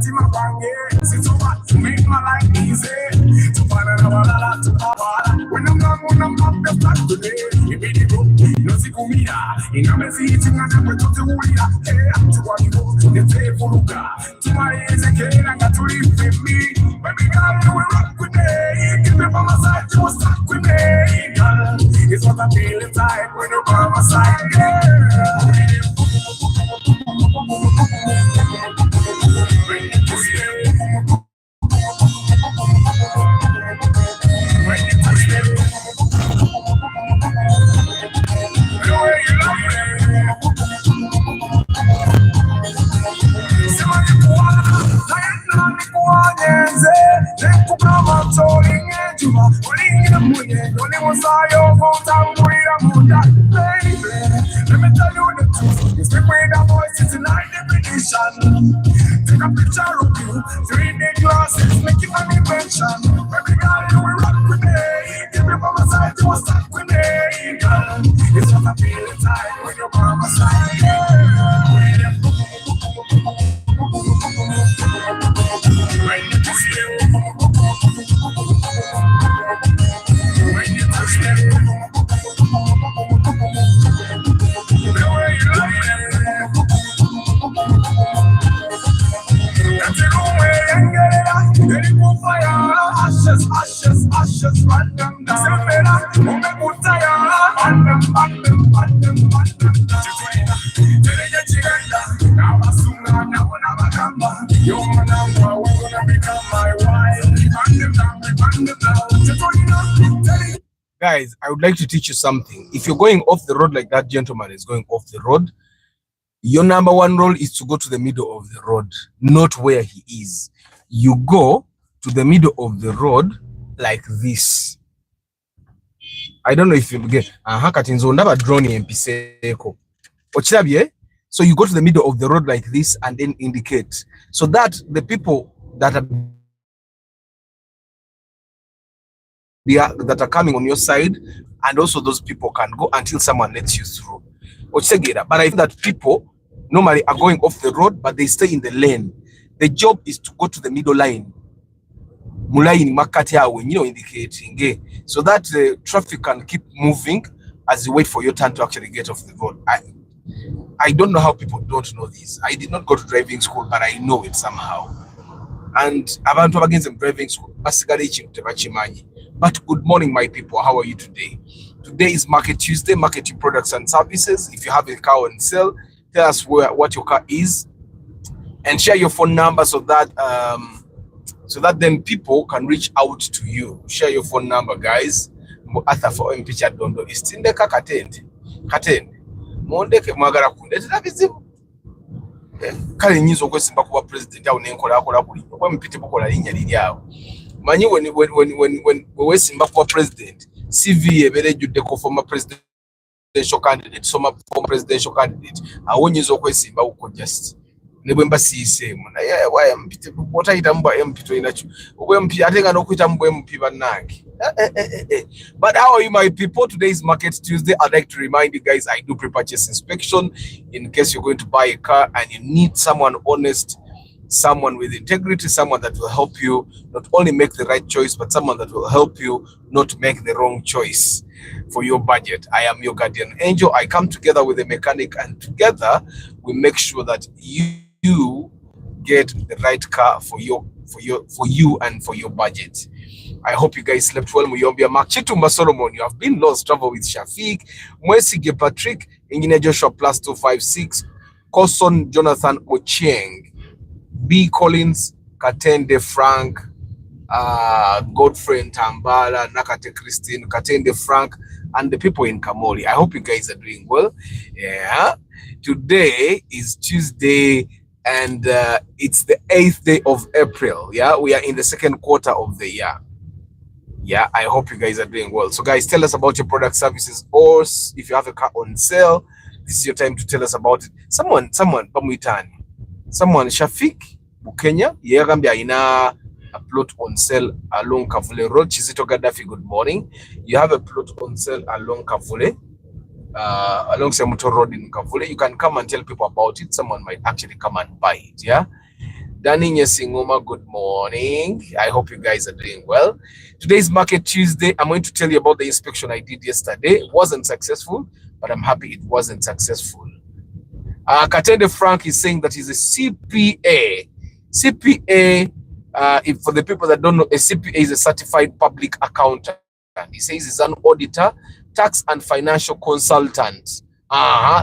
mutima gwange sisoba make my life easy tubana na balala tubabala when I'm back today ibidigo nozikumira ingamezi itingana kwetote ulira tuwaliwo netefuluka tumayeze kera nga tuli femi baby girl you will rock with me give me by my side you will stuck with me girl it's what I feel inside when you're by my side girl. Let me tell you the truth. You speak with the voices in high definition. Take a picture of you, 3D glasses, make you an invention. Baby girl, you will rock with me. Give me by my side, you will stuck with me. Girl, it's what I feel inside when you're by my side. When you touch them, when you touch them. Ashes, random down. Guys, I would like to teach you something. If you're going off the road like that gentleman is going off the road, your number one rule is to go to the middle of the road, not where he is. You go to the middle of the road like this. I don't know if you get drone. So you go to the middle of the road like this and then indicate so that the people that are coming on your side and also those people can go until someone lets you through. But I think that people normally are going off the road, but they stay in the lane. The job is to go to the middle line. Indicating so that the traffic can keep moving as you wait for your turn to actually get off the road. I don't know how people don't know this. I did not go to driving school, but I know it somehow. And abantu against driving school. But good morning, my people. How are you today? Today is Market Tuesday, marketing products and services. If you have a car on sale, tell us what your car is and share your phone number so that then people can reach out to you. Share your phone number, guys. Ata for MPChat dondo istindeka katende mondeke mwagala kundetera bizibu kale nyizo kwesimba kuba president awo nenkola kuli kwa mpite bukola linya lilyawo manyi when wesimba kuba president CV ebere judde ko former presidential candidate awo nyizo kwesimba uko just nebwemba sisemu na yeye waye mpite botayita mba MP inacho okwe MP atenga nokuita mbu MP banange. But how are you, my people? Today is Market Tuesday. I'd like to remind you guys I do pre-purchase inspection in case you're going to buy a car and you need someone honest, someone with integrity, someone that will help you not only make the right choice, but someone that will help you not make the wrong choice for your budget. I am your guardian angel. I come together with a mechanic and together we make sure that you get the right car for you and for your budget. I hope you guys slept well. Muyombia Machitumba Solomon, you have been lost. Travel with Shafiq, Mwesige Patrick, Engineer Joshua +256, Koson Jonathan Ochieng, B Collins, Katende Frank, Godfrey Tambala, Nakate Christine, Katende Frank, and the people in Kamoli. I hope you guys are doing well. Yeah. Today is Tuesday and it's the 8th day of April. Yeah, we are in the second quarter of the year. Yeah, I hope you guys are doing well. So guys, tell us about your product services, or if you have a car on sale, this is your time to tell us about it. Someone Shafiq Bukenya yegambya ina a plot on sale along Kavule Road. Chizito Gaddafi, good morning. You have a plot on sale along Kavule, along Semuto Road in Kavule. You can come and tell people about it. Someone might actually come and buy it. Yeah, Danny Nyesingoma, good morning. I hope you guys are doing well. Today's Market Tuesday. I'm going to tell you about the inspection I did yesterday. It wasn't successful, but I'm happy it wasn't successful. Katende Frank is saying that he's a CPA. CPA, if for the people that don't know, a CPA is a certified public accountant. He says he's an auditor, tax and financial consultant.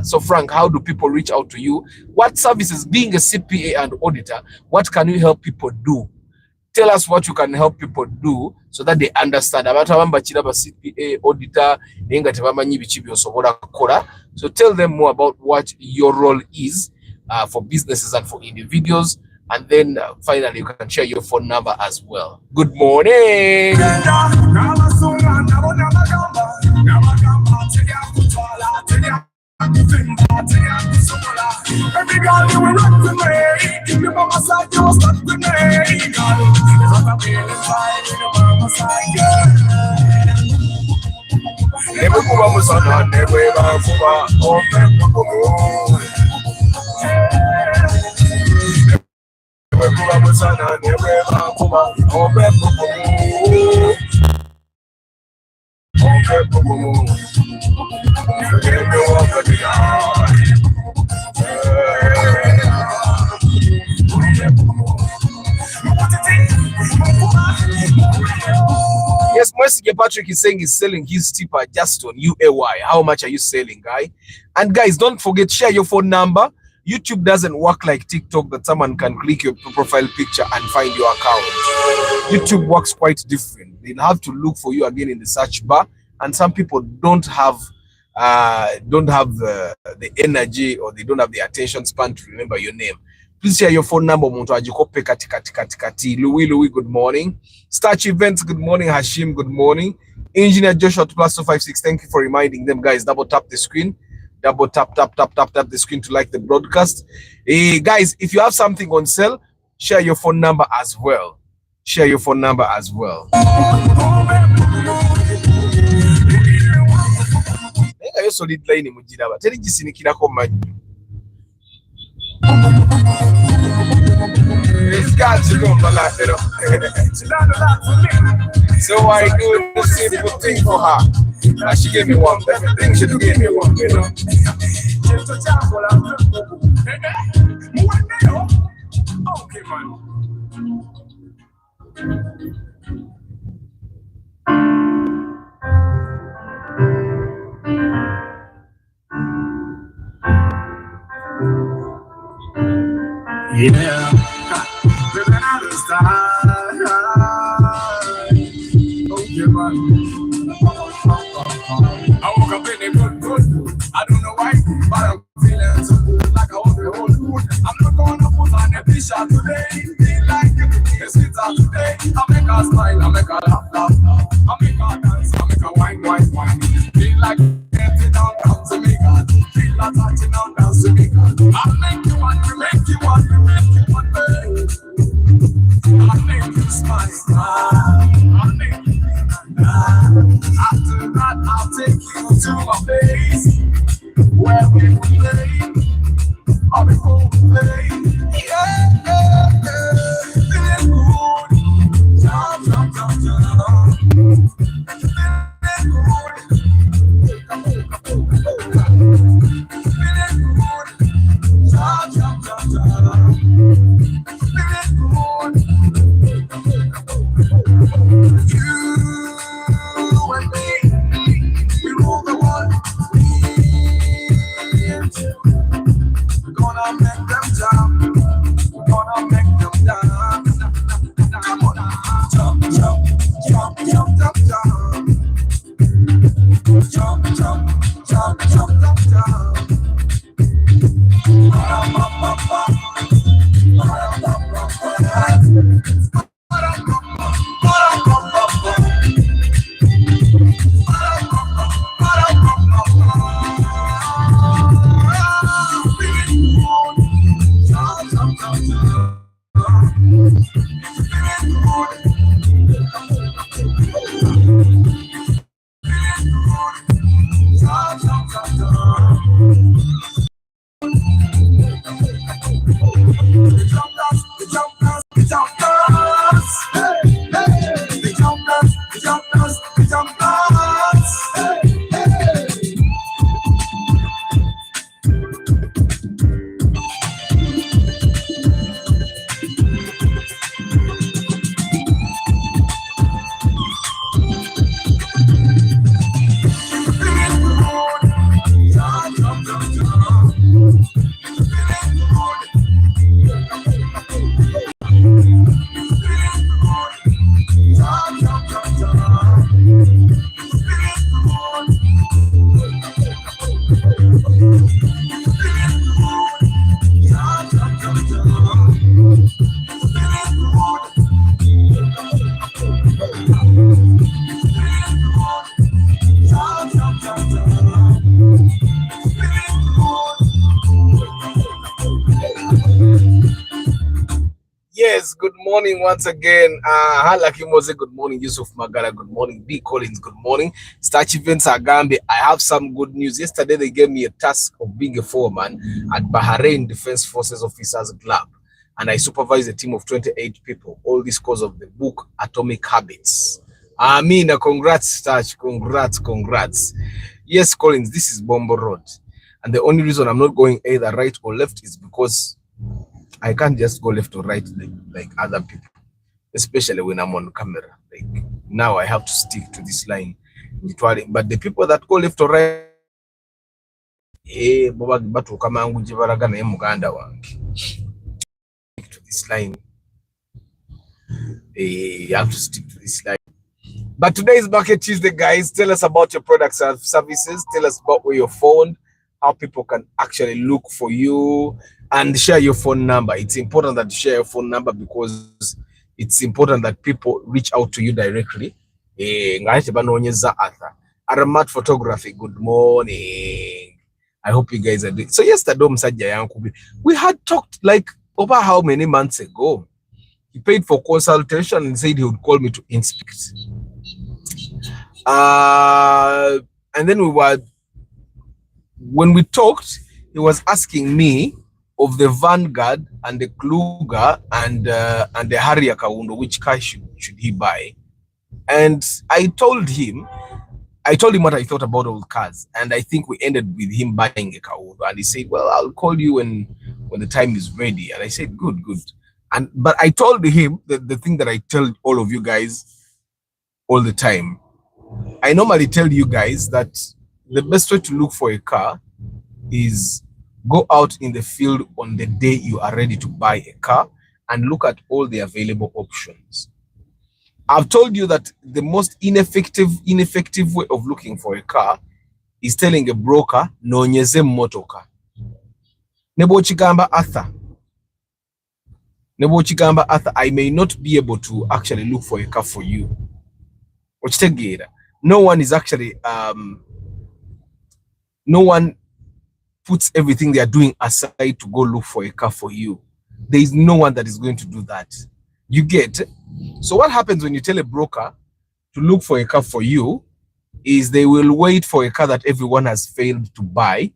So Frank, how do people reach out to you? What services, being a CPA and auditor, what can you help people do? Tell us what you can help people do so that they understand. About CPA, auditor, so tell them more about what your role is for businesses and for individuals. And then finally, you can share your phone number as well. Good morning. Yes, Mercy Patrick is saying he's selling his tipper just on UAY. How much are you selling, guy? And guys, don't forget, share your phone number. YouTube doesn't work like TikTok that someone can click your profile picture and find your account. YouTube works quite different. They'll have to look for you again in the search bar, and some people don't have the energy, or they don't have the attention span to remember your name. Please share your phone number. Louis, good morning. Starch Events, good morning. Hashim, good morning. Engineer Joshua +256, thank you for reminding them, guys. Double tap the screen. Double tap the screen to like the broadcast. Guys, if you have something on sale, share your phone number as well. Share your phone number as well. Solid line mujiraba teri gisinikirako manyu. It's got to go malatero. So I do the simple thing for her. Now she gave me one better thing, she do give me one better. Okay, man. Yeah, living out of style. Okay, man. I woke up in a good. I don't know why, but I'm feeling so good, like I was the whole good. I'm not gonna put on a t-shirt today. Feel like it's sweet out today. I make her smile, I make her laugh. I make her dance, I make her wine. Feel like dancing down to me, God. Feel like touching down to me, God. I make you want to make you want to make you want to. I make you smile. I make you smile. After that, I'll take you to my place where we will play. I'll be home to play. Yeah. Feeling good. Jump. Feeling We're gonna make them jump. We're gonna make Yes, good morning once again. Halaki Mose, good morning. Yusuf Magara, good morning. B. Collins, good morning. Starch Events Agambe, I have some good news. Yesterday, they gave me a task of being a foreman at Bahrain Defense Forces Officers Club, and I supervise a team of 28 people. All this because of the book Atomic Habits. Amina, congrats, Starch. Congrats. Yes, Collins, this is Bombo Road. And the only reason I'm not going either right or left is because I can't just go left or right like other people, especially when I'm on camera. Like now I have to stick to this line. But the people that go left or right, to this line. You have to stick to this line. But today is Market Tuesday, guys. Tell us about your products and services. Tell us about where you're found, how people can actually look for you, and share your phone number. It's important that you share your phone number because it's important that people reach out to you directly. Aramat Photography, good morning. I hope you guys are doing. So yesterday, we had talked like over how many months ago. He paid for consultation and said he would call me to inspect. And then when we talked, he was asking me of the Vanguard and the Kluger and the Harrier Kaundo, which car should he buy? And I told him what I thought about all cars, and I think we ended with him buying a Kaundo. And he said, "Well, I'll call you when the time is ready." And I said, "Good." But I told him that the thing that I tell all of you guys all the time. I normally tell you guys that the best way to look for a car is go out in the field on the day you are ready to buy a car and look at all the available options. I've told you that the most ineffective way of looking for a car is telling a broker, nonyeze motoka. Nebo chigamba Arthur, I may not be able to actually look for a car for you. No one is actually no one puts everything they are doing aside to go look for a car for you. There is no one that is going to do that. You get? So what happens when you tell a broker to look for a car for you is they will wait for a car that everyone has failed to buy,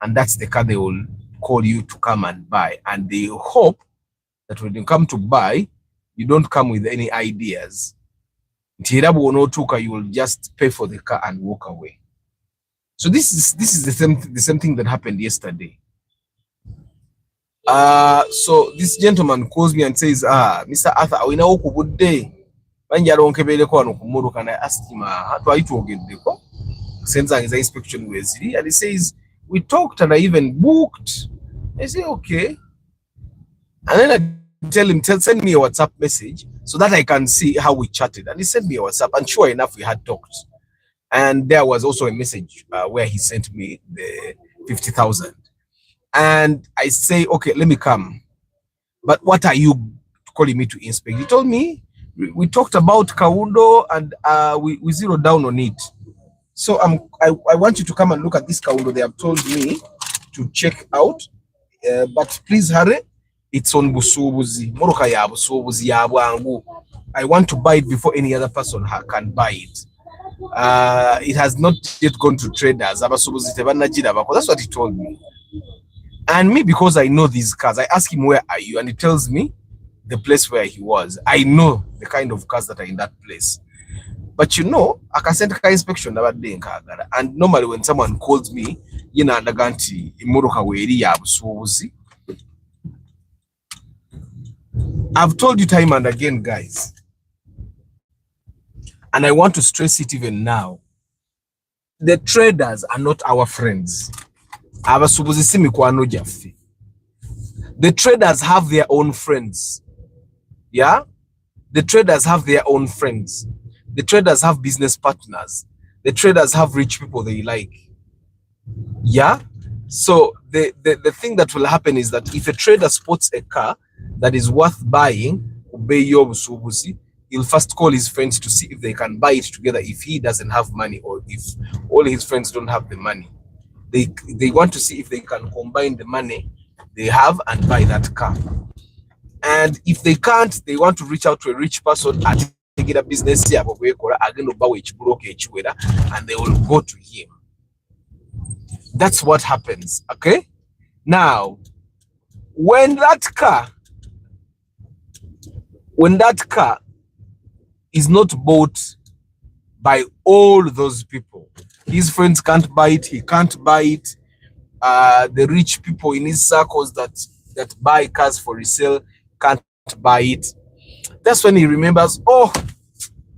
and that's the car they will call you to come and buy. And they hope that when you come to buy, you don't come with any ideas. You will just pay for the car and walk away. So this is the same thing that happened yesterday. So this gentleman calls me and says, Mr. Arthur, we know good day. And I asked him, how do I talk in the sends his inspection with, and he says, we talked and I even booked. I say, okay. And then I tell him, send me a WhatsApp message so that I can see how we chatted. And he sent me a WhatsApp, and sure enough, we had talked. And there was also a message where he sent me the 50,000. And I say, okay, let me come. But what are you calling me to inspect? He told me, we talked about Kaundo and we zeroed down on it. So I want you to come and look at this Kaundo. They have told me to check out, but please hurry. It's on Busubuzi. Moroka ya Busubuzi ya Wangu. I want to buy it before any other person can buy it. It has not yet gone to traders. That's what he told me. And me, because I know these cars, I ask him, where are you? And he tells me the place where he was. I know the kind of cars that are in that place. But you know, I can send car inspection about day. And normally when someone calls me, you know, I've told you time and again, guys, and I want to stress it even now. The traders are not our friends. abasubuzi si mikwano gyaffe. The traders have their own friends. Yeah, the traders have their own friends. The traders have business partners. The traders have rich people they like. Yeah, so the thing that will happen is that if a trader spots a car that is worth buying, he'll first call his friends to see if they can buy it together if he doesn't have money or if all his friends don't have the money. They want to see if they can combine the money they have and buy that car. And if they can't, they want to reach out to a rich person and get a business and they will go to him. That's what happens. Okay, now when that car is not bought by all those people, his friends can't buy it, he can't buy it, the rich people in his circles that buy cars for resale can't buy it. That's when he remembers, oh,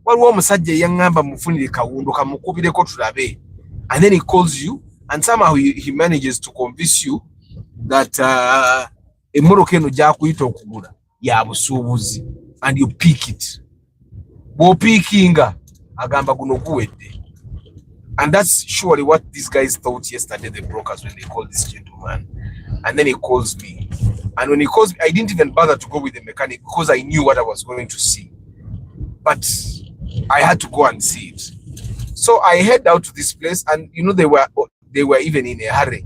waliwo omusajja eyangamba mufunire kawundo kamukubireko tulabe. And then he calls you and somehow he manages to convince you that emmoroka eno gyakuyita okugula ya busuubuzi, and you pick it. Bw'opiikinga agamba guno guwedde. And that's surely what these guys thought yesterday, the brokers, when they called this gentleman. And then he calls me. And when he calls me, I didn't even bother to go with the mechanic because I knew what I was going to see. But I had to go and see it. So I head out to this place, and you know, they were even in a hurry.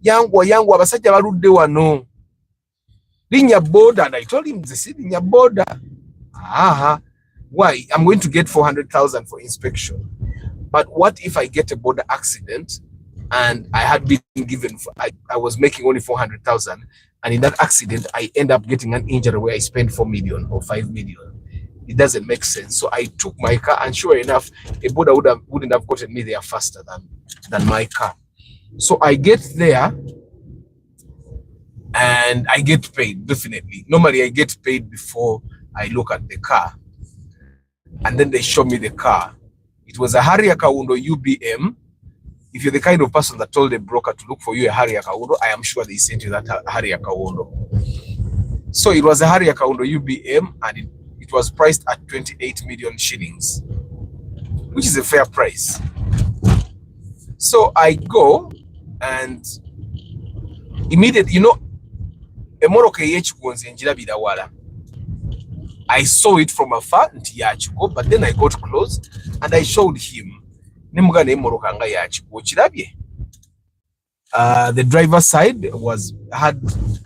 Yangwa abasajja baludde wano. Linya border, and I told him the city linya border. Why? I'm going to get 400,000 for inspection. But what if I get a border accident and I had been given, I was making only 400,000, and in that accident I end up getting an injury where I spend 4 million or 5 million? It doesn't make sense. So I took my car, and sure enough, a border wouldn't have gotten me there faster than my car. So I get there and I get paid, definitely. Normally I get paid before I look at the car. And then they show me the car. It was a Harrier Kaundo UBM. If you're the kind of person that told a broker to look for you a Harrier Kaundo, I am sure they sent you that Harrier Kaundo. So it was a Harrier Kaundo UBM, and it was priced at 28 million shillings, which is a fair price. So I go and immediately, you know, I saw it from afar, but then I got close and I showed him. The driver's side had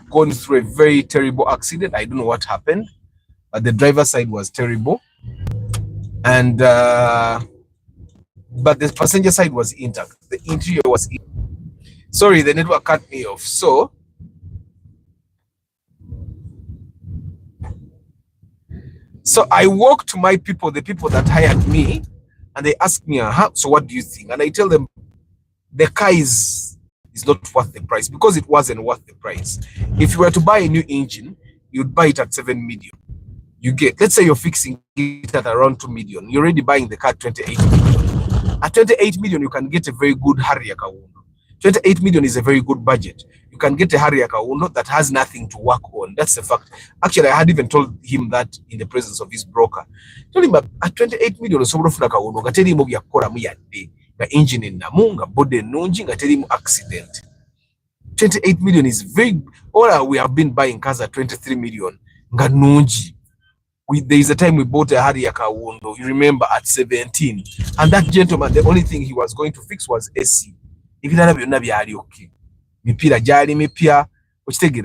gone through a very terrible accident. I don't know what happened, but the driver's side was terrible. And but the passenger side was intact. The interior was intact. Sorry, the network cut me off. So I walk to my people, the people that hired me, and they ask me, so what do you think? And I tell them, the car is not worth the price, because it wasn't worth the price. If you were to buy a new engine, you'd buy it at 7 million. You get, let's say you're fixing it at around 2 million. You're already buying the car at 28 million. At 28 million, you can get a very good Harrier Kaundo. 28 million is a very good budget. You can get a Harrier Kaundo that has nothing to work on. That's a fact. Actually, I had even told him that in the presence of his broker. I told him, at 28 million, the engine in Namunga, body nunji, accident. 28 million is very, or we have been buying cars at 23 million. There is a time we bought a Harrier Kaundo, you remember, at 17. And that gentleman, the only thing he was going to fix was AC. Okay.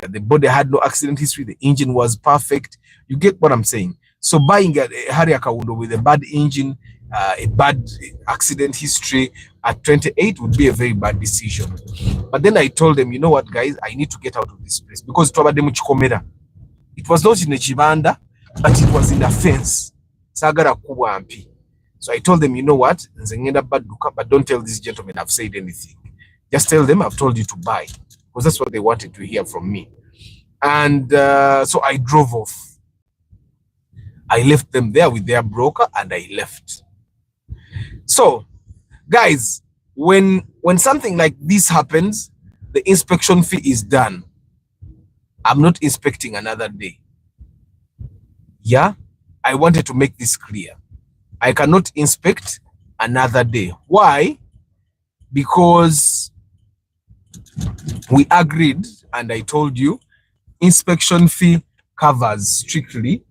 The body had no accident history, the engine was perfect. You get what I'm saying? So buying a Harrier Kaundo with a bad engine, a bad accident history at 28 would be a very bad decision. But then I told them, you know what, guys, I need to get out of this place, because it was not in a chibanda, but it was in a fence. So I told them, you know what, but don't tell this gentleman I've said anything. Just tell them I've told you to buy, because that's what they wanted to hear from me. And so I drove off. I left them there with their broker, and I left. So, guys, when something like this happens, the inspection fee is done, I'm not inspecting another day. Yeah, I wanted to make this clear. I cannot inspect another day. Why? Because we agreed, and I told you, inspection fee covers strictly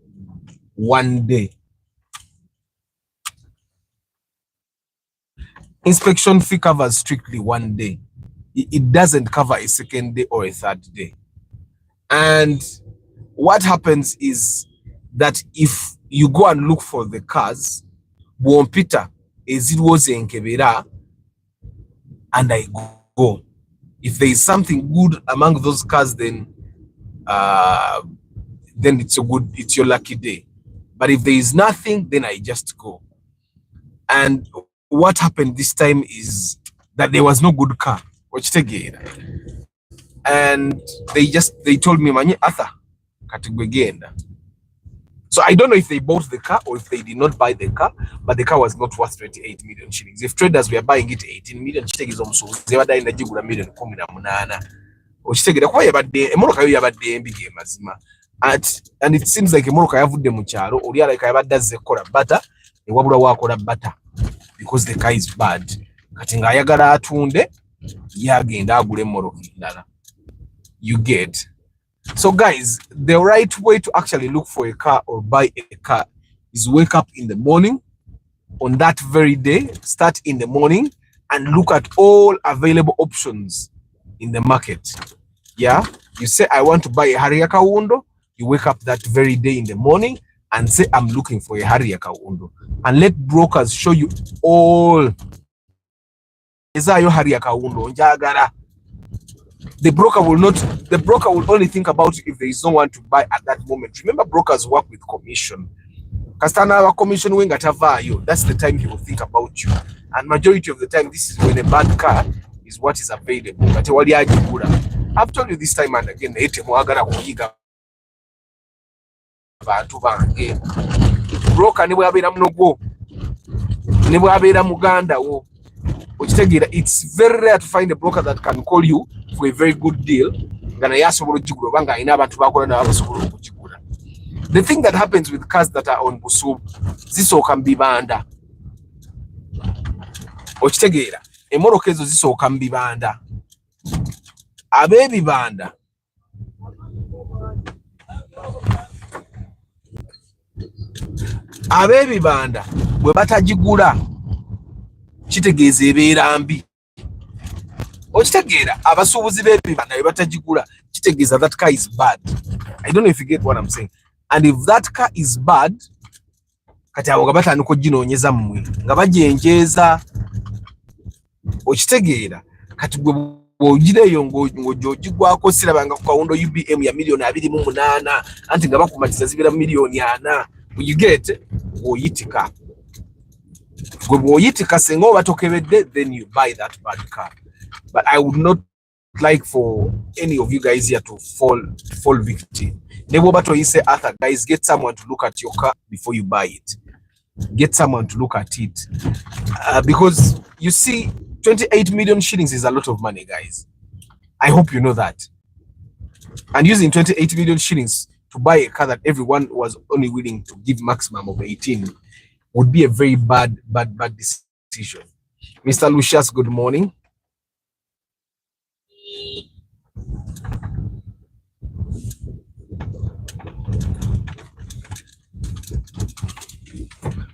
1 day. Inspection fee covers strictly 1 day. It doesn't cover a second day or a third day. And what happens is that if you go and look for the cars, Peter is it was in Kebera, and I go. If there is something good among those cars, then it's your lucky day. But if there is nothing, then I just go. And what happened this time is that there was no good car, which again, and they told me, Manye Arthur, katigwegenda. So I don't know if they bought the car or if they did not buy the car, but the car was not worth 28 million shillings. If traders were buying it 18 million, they were dying the million kuminamunana. And it seems like Moroka yavudde mu kyalo oli alika yabadde azze kola butter ewabula wakola butter because the car is bad. Kati ng'ayagala atunde yagenda agule Moroka endala. You get. So guys, the right way to actually look for a car or buy a car is wake up in the morning on that very day, start in the morning and look at all available options in the market. Yeah, you say I want to buy a Harrier Kawundo, you wake up that very day in the morning and say I'm looking for a Harrier Kawundo, and let brokers show you all. Harrier Kawundo njagala. The broker will only think about it if there is no one to buy at that moment. Remember, brokers work with commission. Kastana commission when gatavayo, that's the time he will think about you. And majority of the time, this is when a bad car is what is available. I've told you this time and again, broker never abera mnogo. Never abera muganda wo. It's very rare to find a broker that can call you for a very good deal. The thing that happens with cars that are on Busub, ziso can be banda. Ochitegera, emorokezo ziso can be banda. Abebi banda. Abebi banda, we batajigula. Chitegeze ebeera mbi. Ochitegera abasuubuzi bebi bana batajigula. Chitegeza that car is bad. I don't know if you get what I'm saying. And if that car is bad, kati abo gabatandika oginoonyeza mmwe nga bajenjeza. Ochitegera kati gwe ogireyo ng'ogigwako sirabanga ku Kawundo UBM ya $2.8 anti nga bakumatiza zibira $4 you get oyitika. Then you buy that bad car. But I would not like for any of you guys here to fall victim. You say, Arthur, guys, get someone to look at your car before you buy it. Get someone to look at it. Because you see, 28 million shillings is a lot of money, guys. I hope you know that. And using 28 million shillings to buy a car that everyone was only willing to give maximum of 18 would be a very bad decision. Mr. Lucius, good morning.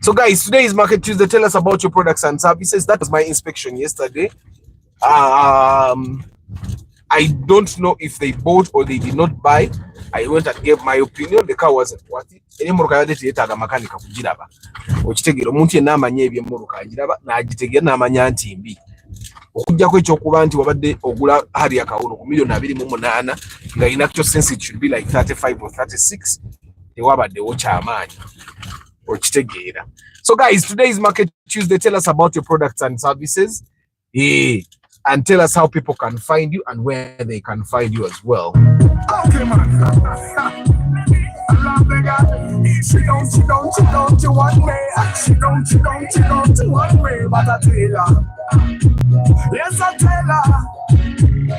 So guys, today is Market Tuesday. Tell us about your products and services. That was my inspection yesterday. I don't know if they bought or they did not buy. I went and gave my opinion. The car wasn't worth it. Any motoka yadete yetaga makanika kugiraba. Okitegera omuntu yenna amanya eby'emmotoka agiraba n'agitegera n'amanya nti mbi. Okujjako ekyokuba nti wabadde ogula Harrier Kawundo ku $2.8 nga in actual sense it should be like 35 or 36. Tewabaddewo kyamaanyi. Okitegera. So guys, today is Market Tuesday. Tell us about your products and services. And tell us how people can find you and where they can find you as well. Okay, man. She don't you one way. She don't you one way. But I tell her. Yes, I tell her. I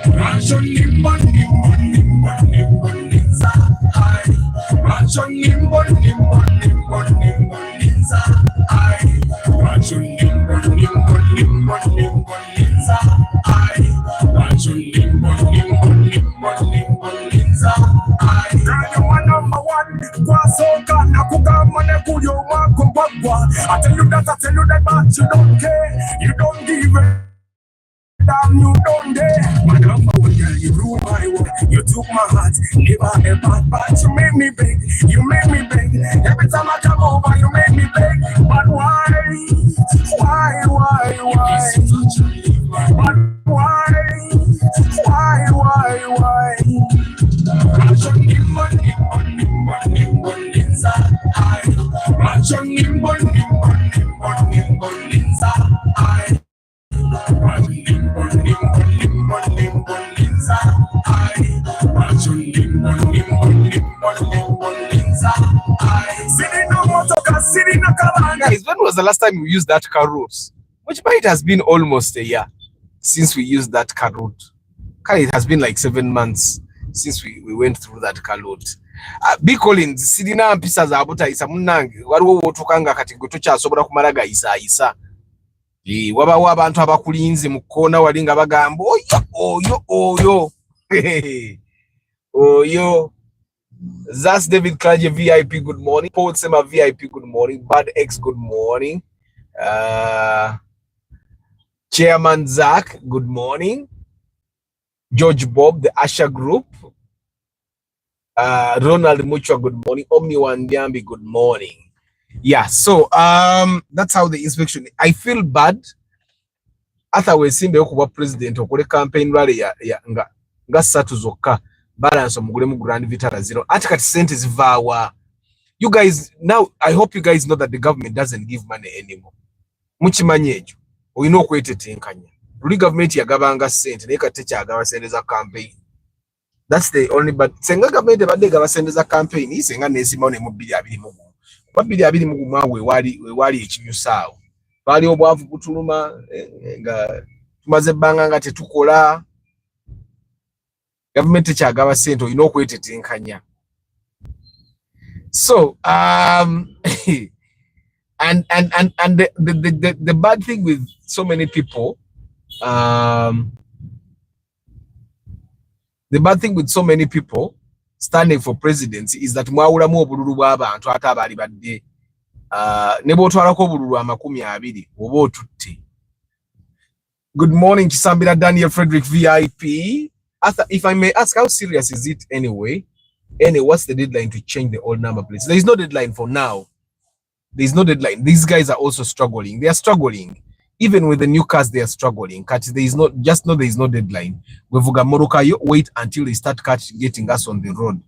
tell you that, but you don't care. You don't give a damn, you don't dare. My number one girl, you rule my world. You took my heart, never ever, but you made me beg. You made me beg. Every time I come over, you make me beg. But why? Why? But why? Guys, when was the last time we used that car route? Which might has been almost a year since we used that car route. It has been like 7 months since we went through that car route. Big Collins, Sidina Pisa Zabuta is a munang, Waru Tukanga Katigotucha, Sobra Kumaraga isa. Waba and Tabakulins, Mukona, Wadinga Bagam, oh yo. Zas David Klaje VIP, good morning. Paul Sema VIP, good morning. Bad X, good morning. Chairman Zach, good morning. George Bob, the Asha Group. Ronald Muchwa, good morning. Omni Wandiambi, good morning. Yeah, so that's how the inspection. I feel bad. After we see the president or campaign rally nga satu zoka balance omugule mu grand vitara zero. Atikati sentes vawa. You guys now, I hope you guys know that the government doesn't give money anymore. Muchimanye ejo. Oyino okwetetenkanya. Ruli government yagabanga sente naye kati kyagaba sente za campaign. That's the only, but senga government badde gaba sente za campaign senga nesima ne mu 220 220 we wali ekinyusaawo. Bali obwavu butuluma nga tumaze banga nga tetukola. Government kyagaba sente oyina okwetetenkanya. So and the bad thing with so many people, the bad thing with so many people standing for presidency is that mwawulamu obululu bw'abantu ate abali badde ne bw'otwalako obululu 20 oba otutte. Good morning, Kisambira Daniel Frederick VIP. If I may ask, how serious is it anyway? What's the deadline to change the old number plates? There is no deadline for now. There is no deadline. These guys are also struggling. They are struggling. Even with the new cars, they are struggling. There is no, just know there is no deadline. Wait until they start getting us on the road.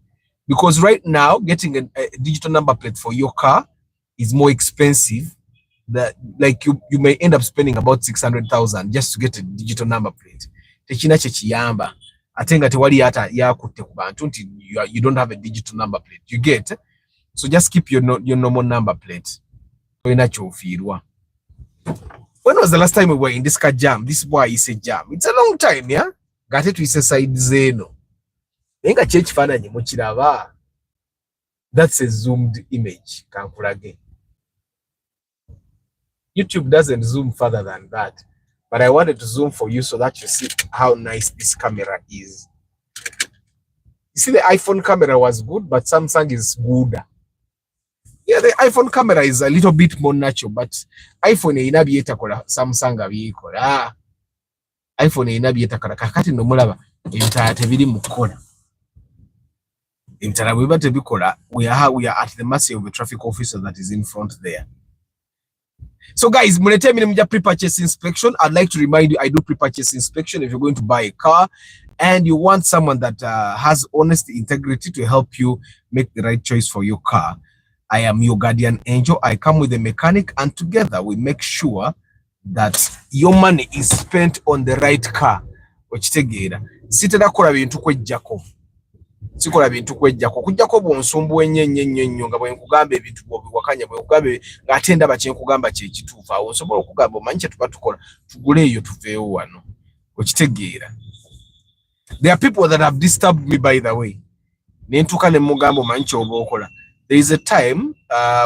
Because right now, getting a digital number plate for your car is more expensive. That like you may end up spending about 600,000 just to get a digital number plate. Techina chechiyamba. I think that you don't have a digital number plate. You get, so just keep your normal number plate. When was the last time we were in this car jam? This boy is a jam. It's a long time, yeah. Got it to his side zeno. Enga church fana nyimuchiraba. That's a zoomed image. Kankurage. YouTube doesn't zoom further than that. But I wanted to zoom for you so that you see how nice this camera is. You see, the iPhone camera was good, but Samsung is good. Yeah, the iPhone camera is a little bit more natural, but iPhone inabieta kola Samsung abikola. iPhone inabieta kola kakati no mulaba ebitala tebiri mukola. Ebitala bwe batebikola, we are at the mercy of a traffic officer that is in front there. So guys, pre-purchase inspection. I'd like to remind you, I do pre-purchase inspection. If you're going to buy a car and you want someone that has honest integrity to help you make the right choice for your car, I am your guardian angel. I come with a mechanic and together we make sure that your money is spent on the right car. Sitera kola bintu kwejjako. Sikola bintu kwejjako kujjako bonsumbu ennyo nga bwe nkugamba ebintu bw'obiwakanya bwe nkugambe ng'ate ndaba kye nkugamba kye kituufu awo osobola okugamba omanyi kye tuba tukola tugule eyo tuveewo wano okitegeera. There are people that have disturbed me, by the way. There is a time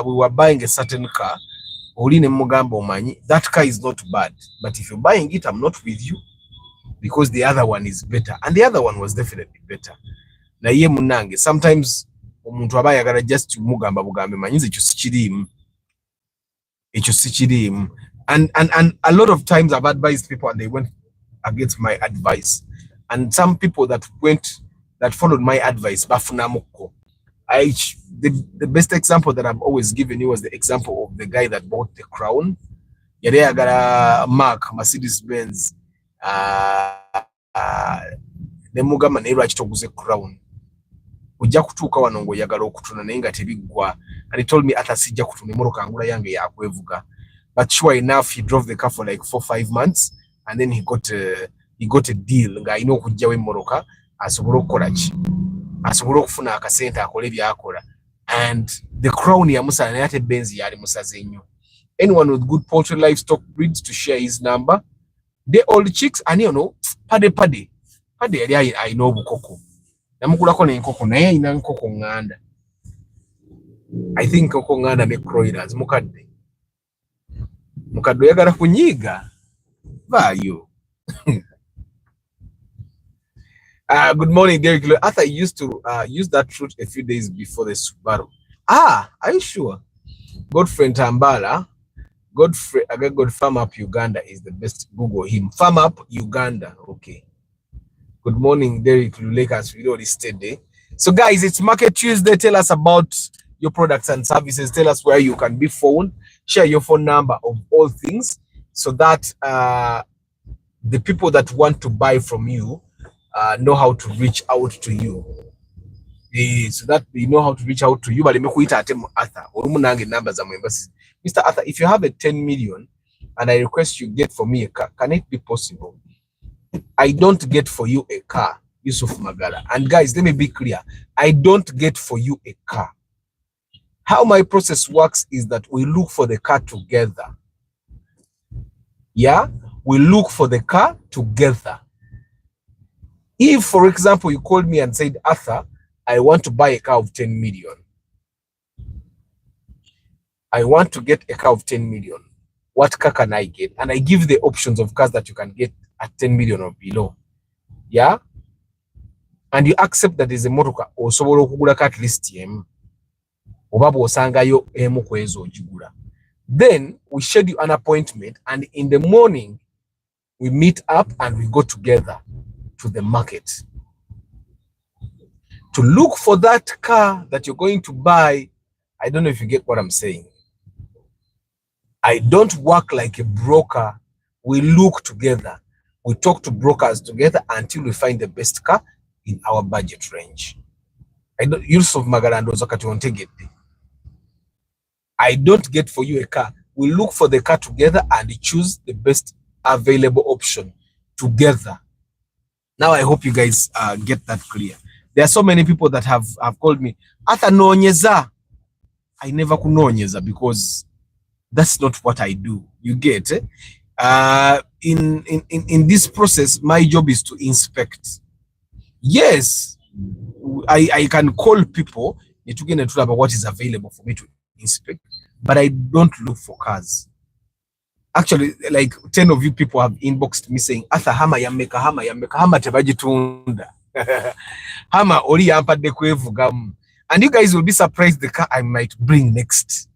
we were buying a certain car. That car is not bad, but if you're buying it, I'm not with you because the other one is better, and the other one was definitely better. Na ye munange sometimes omuntu aba yagala just mugamba bugambe manyize ekyo sikirimu, and a lot of times I've advised people and they went against my advice, and some people that followed my advice bafunamuko. The best example that I've always given you was the example of the guy that bought the Crown. Yari yagala Mark Mercedes Benz ne mugamba naye lwaki toguze Crown ojja kutuuka wano ng'oyagala okutuna naye nga tebiggwa, and he told me ata sijja kutuna emmotoka ngula yange yakwevuga, but sure enough he drove the car for like 4-5 months and then he got a deal ng'alina okugyawo emmotoka asobole okukola ki, asobole okufuna akasente akole byakola, and the Crown yamusala naye ate Benz yali musaze nnyo. Anyone with good poultry livestock breeds to share his number. The old chicks, and you know, pade yali ayina obukoko namukulako n'enkoko naye ayina nkoko nganda. I think nkoko nganda ne croilers mukadde oyagala kunyiiga vaayo. Good morning, Derek. Arthur used to use that route a few days before the Subaru. Are you sure? Godfrey Tambala, Godfrey Farm Up Uganda is the best. Google him. Farm Up Uganda. Okay. Good morning, Derek Lulekas. We already stayed there. So, guys, it's Market Tuesday. Tell us about your products and services. Tell us where you can be found. Share your phone number of all things so that the people that want to buy from you know how to reach out to you. So that they know how to reach out to you. But Arthur, Mr. Arthur, if you have a 10 million and I request you get for me a car, can it be possible? I don't get for you a car, Yusuf Magala. And guys, let me be clear. I don't get for you a car. How my process works is that we look for the car together. Yeah, we look for the car together. If, for example, you called me and said, Arthur, I want to buy a car of 10 million. I want to get a car of 10 million. What car can I get? And I give the options of cars that you can get at 10 million or below. Yeah? And you accept that there's a motoka osobola okugula at least emu. Obaba osangayo emu kwezo ojigula. Then we schedule an appointment, and in the morning we meet up and we go together to the market to look for that car that you're going to buy. I don't know if you get what I'm saying. I don't work like a broker. We look together. We talk to brokers together until we find the best car in our budget range. I don't Yusuf Magalando Zakati won't get it. I don't get for you a car. We look for the car together and choose the best available option together. Now I hope you guys get that clear. There are so many people that have called me, Ata nonyeza. I never kunonyeza because that's not what I do. You get it? In this process, my job is to inspect. Yes, I can call people to get about what is available for me to inspect, but I don't look for cars. Actually, like 10 of you people have inboxed me saying, Arthur, hama tebajitunda. Hama oli yampadde kwevugamu. And you guys will be surprised the car I might bring next.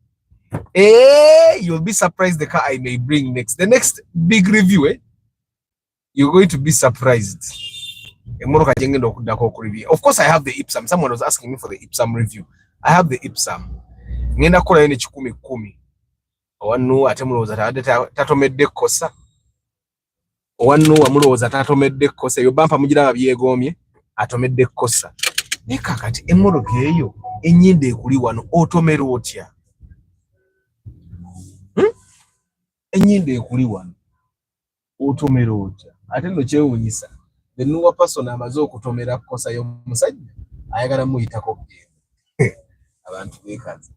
You'll be surprised the car I may bring next. The next big review, you're going to be surprised. Of course, I have the Ipsum. Someone was asking me for the Ipsum review. I have the Ipsum. Ngenda kola ene 10-10. Owanu atemuloza tatomedde kosa. Owanu amuloza tatomedde kosa. Yo bampa mujira byegomye atomedde kosa. Ne kakati emmotoka eyo enyinde ekuli wano otomera otya? Enyinde ekuli wano otomera otya? Ate no kyewunyisa. The newer person amaze okutomera kosa y'omusajja ayagala muyitako kugenda. Abantu bekaza.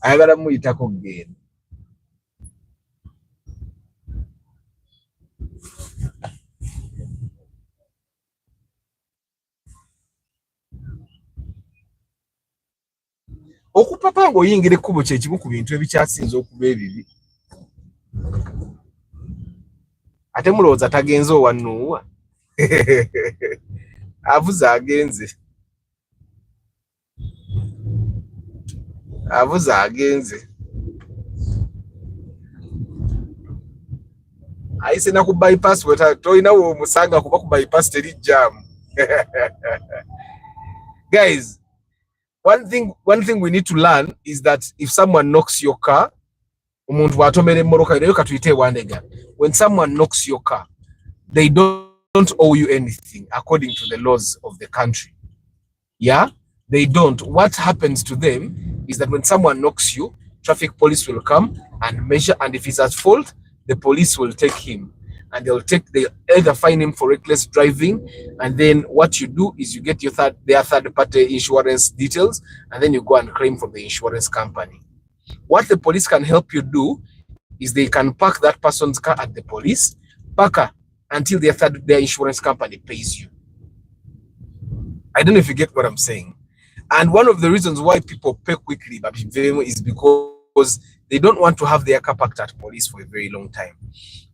Ayagala muyitako kugenda. okupapa ng'oyingira ekkubo kye kimu ku bintu ebikyasinze okuba ebibi. Ate mulowooza tagenze owannuuwa? Avuze agenze. Avuze agenze. Ayise na ku bypass toyinawo omusanga kuba ku bypass teri jam. Guys, one thing we need to learn is that if someone knocks your car, when someone knocks your car, they don't owe you anything according to the laws of the country. Yeah, they don't. What happens to them is that when someone knocks you, traffic police will come and measure, and if he's at fault, the police will take him and they either fine him for reckless driving, and then what you do is you get your third party insurance details, and then you go and claim from the insurance company. What the police can help you do is they can park that person's car at the police parker until their insurance company pays you. I don't know if you get what I'm saying. And one of the reasons why people pay quickly is because they don't want to have their car parked at police for a very long time.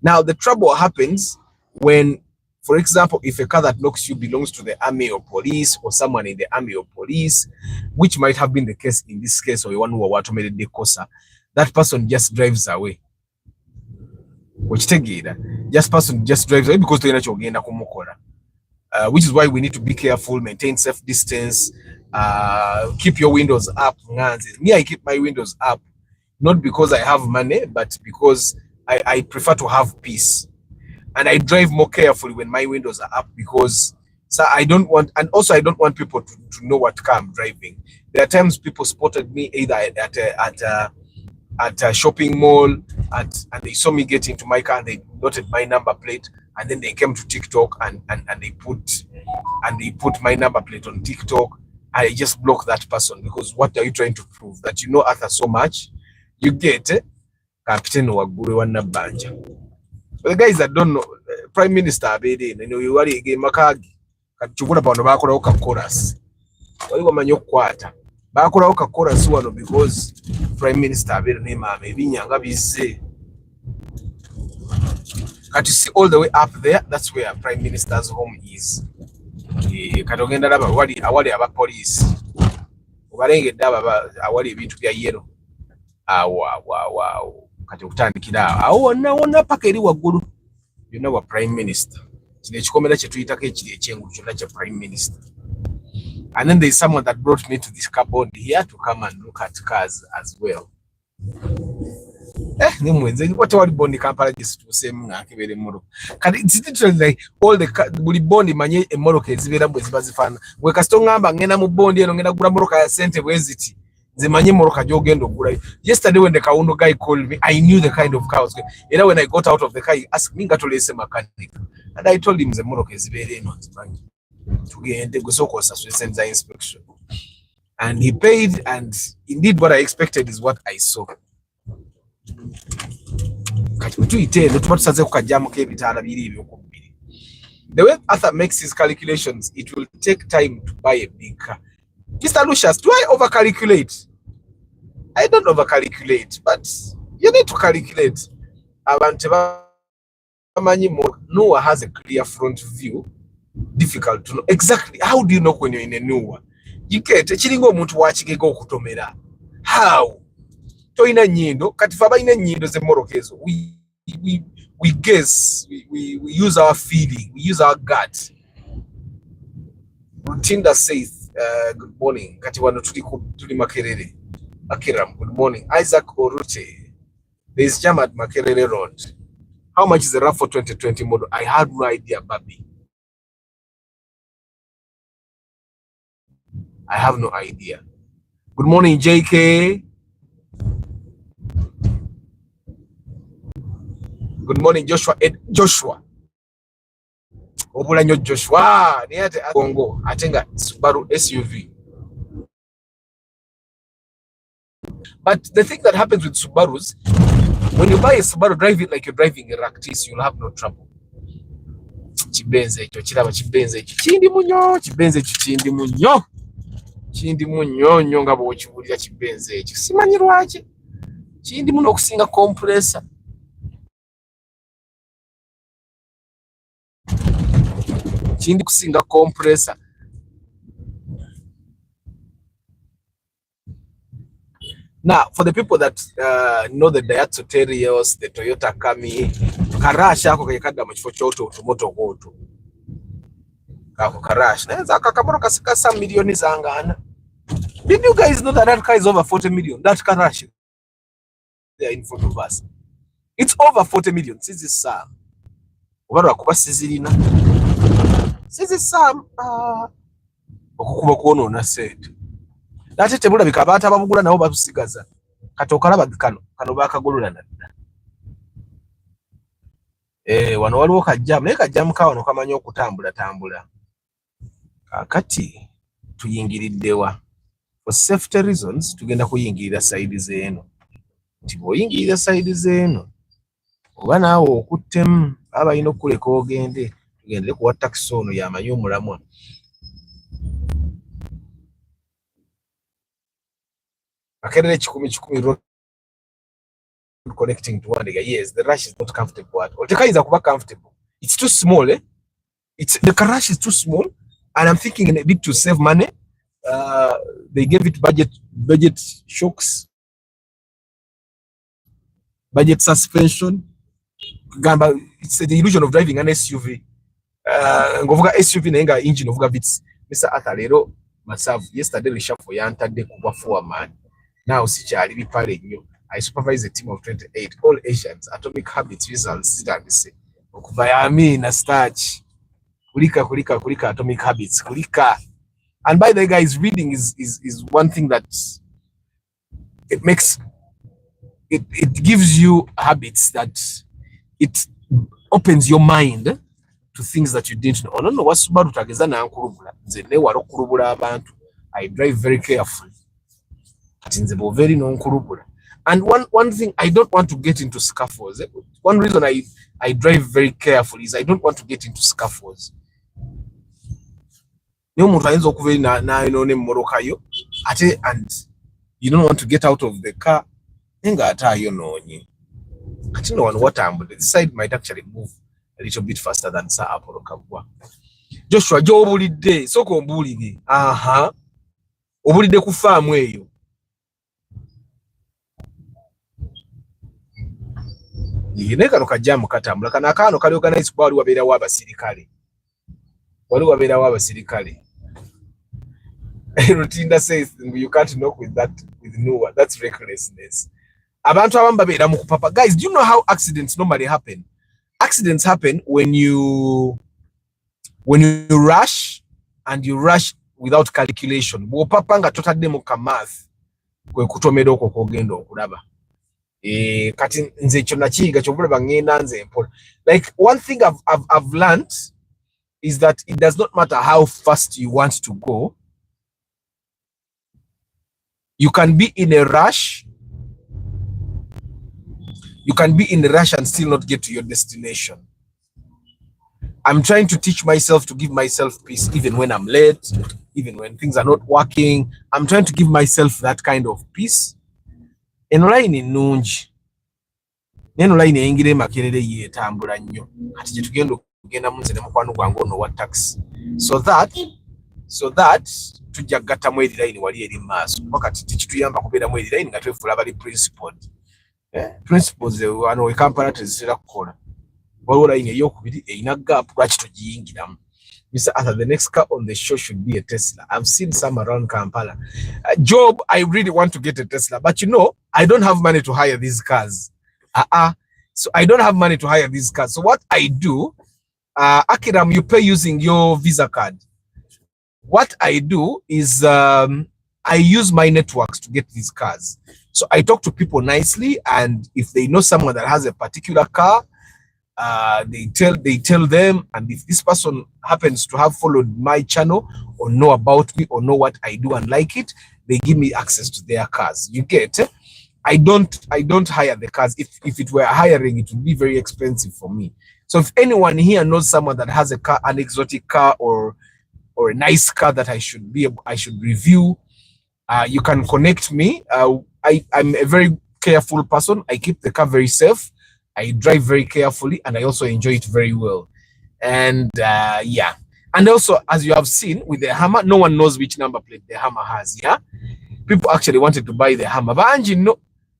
Now, the trouble happens when, for example, if a car that knocks you belongs to the army or police or someone in the army or police, which might have been the case in this case, or one who automated the cosa, that person just drives away. Which person just drives away because they're not which is why we need to be careful, maintain safe distance, keep your windows up. Me, I keep my windows up, not because I have money, but because I prefer to have peace. And I drive more carefully when my windows are up because I don't want, and also I don't want people to know what car I'm driving. There are times people spotted me either at a shopping mall, and they saw me get into my car and they noted my number plate, and then they came to TikTok and they put my number plate on TikTok. I just block that person because what are you trying to prove? That you know Arthur so much? You get Captain Waguru and Nabanja. But the guys that don't know, Prime Minister Abede, you worry again, Makagi, Kachukura Banabakura Oka chorus. Why you man your quarter? Bakura Oka chorus one because Prime Minister Abede name maybe Yangabi say. Can't you see all the way up there? That's where Prime Minister's home is. Katogenda laba awali aba police. Ubalenge daba awali ebintu bya yellow. Wow. Kati okutandikira awo wonna paka eri waggulu byonna bwa Prime Minister. Kino ekikomera kye tuyitako ekiri ekyengulu kyonna kya Prime Minister. And then there's someone that brought me to this car bond here to come and look at cars as well. Nimwenze what wali bondi Kampala gisituse mngakebere moro. Kati it's literally like all the buli bondi manye emoroka ezibera bwe zibazifana. Gwe kasito ngamba ngena mu bondi eno ngena gura moroka ya sente bweziti. Zimanye moroka jogendo gura. Yesterday when the Kaundo guy called me, I knew the kind of car I was going. You know, when I got out of the car, he asked me ngatolese mechanic. And I told him the moroka ezibere eno zimanye. Tugende gusoko suspense inspection. And he paid, and indeed what I expected is what I saw. The way Arthur makes his calculations, it will take time to buy a big car. Mr. Lucius, do I overcalculate? I don't overcalculate, but you need to calculate. Noah has a clear front view. Difficult to know. Exactly. How do you know when you're in a Noah? You get a chilingo muntu wachigego kutomera. How? Toina nyindo, katifaba ina nyindo ze morokezo. We guess, we use our feeling, we use our gut. Rutinda says, good morning. Katiwano tuli Makerere. Akiram, good morning. Isaac Orute. There is jam at Makerere Road. How much is the RAV4 2020 model? I had no idea, Babi. I have no idea. Good morning, JK. Good morning, Joshua. Joshua. Obulanyo Joshua. Niate Congo. Atenga Subaru SUV. But the thing that happens with Subarus, when you buy a Subaru, drive it like you're driving a Ractis, you'll have no trouble. Chibenze echo chiraba chibenze echo chindi munyo chibenze echo chindi munyo kindimu nnyo nga bw'okiwulira kibenzi ekyo simanyi lwaki kindimu n'okusinga compressor. Kindi kusinga compressor. Now, for the people that know the Daihatsu Terios, the Toyota Camry, Karash ako kayakada mu kifo kyoto otumoto gwoto. Kako Karash. Naeza akamono kasika some million zangana. Did you guys know that that car is over 40 million? That Karash. They are in front of us. It's over 40 million. Sizi Sam. Obarwa kuba sizirina. Sizi Sam. Okukuba kuonona said. Nate tebula bikabata babugula nabo babusigaza. Katokalaba kano bakagolula nadda. Wano waliwo kajjamu naye kajjamu ka wano kamanyi okutambula. Kakati tuyingiriddewa. For safety reasons tugenda kuyingirira side zeeno. Tiboyingirira side zeeno. Oba naawe okuttemu abayina okuleka ogende tugendere kuwa taxi ono yamanyi omulamwa. Akerere kikumi road connecting to one. Yes, the rush is not comfortable at all. The car is comfortable. It's too small. The garage is too small, and I'm thinking a bit to save money. They gave it budget shocks, budget suspension. It's the illusion of driving an SUV. Ngovuga SUV nenga engine ovuga bits. Mr. Athalero myself yesterday reshuffle yantadde kuba foreman. Now sikyali bipale nnyo. I supervise a team of 28 all Asians. Atomic Habits results zitandise okuva yamina starch kulika Atomic Habits kulika. And by the way guys, reading is one thing that it makes it gives you habits that it opens your mind to things that you didn't know. No what's about utageza na nkurubula nze ne waro kurubula abantu. I drive very carefully. Very non-kurubula. And one thing, I don't want to get into scuffles. One reason I drive very carefully is I don't want to get into scuffles. And you don't want to get out of the car. This side might actually move a little bit faster than Sir Apollo Kabwa. Joshua, Joe Bulide, so Bulide. Obulide ku farm eyo. Yineka lokajamu katambula kana kano kali organize kwa wali wabeera w'abasirikale. Wali wabeera w'abasirikale. Rutinda says you can't knock with that with no one. That's recklessness. Abantu abamu babeera mu kupapa. Guys, do you know how accidents normally happen? Accidents happen when you rush and you rush without calculation. Bw'opapa nga totadde mu kamath kwe kutomera okwo kw'ogenda okulaba. Kati nze ekyo nakiyiga kyobulaba ngenda nze mpola. Like one thing I've learned is that it does not matter how fast you want to go. You can be in a rush. You can be in a rush and still not get to your destination. I'm trying to teach myself to give myself peace even when I'm late, even when things are not working. I'm trying to give myself that kind of peace. Eno line nungi. Neno line eyingira Makerere yetambula nnyo. Kati gye tugenda okugenda munze ne mukwano gwange ono wa taxi. So that tujja gattamu eri line wali eri maaso. Wakati tekituyamba kubeeramu eri line nga twefuula bali principled. Principles wano we Kampala tezitera kukola. Waliwo line ey'okubiri eyina gap lwaki tugiyingiramu. Mr. Arthur, the next car on the show should be a Tesla. I've seen some around Kampala. Job, I really want to get a Tesla, but you know, I don't have money to hire these cars. So I don't have money to hire these cars. So what I do, Akiram, you pay using your Visa card. What I do is I use my networks to get these cars. So I talk to people nicely, and if they know someone that has a particular car, they tell them, and if this person happens to have followed my channel or know about me or know what I do and like it, they give me access to their cars. You get? I don't hire the cars. If it were hiring, it would be very expensive for me. So if anyone here knows someone that has a car, an exotic car or a nice car that I should review, You can connect me. I'm a very careful person. I keep the car very safe. I drive very carefully, and I also enjoy it very well. And yeah. And also, as you have seen with the Hammer, no one knows which number plate the Hammer has. Yeah, people actually wanted to buy the Hammer. Banji no,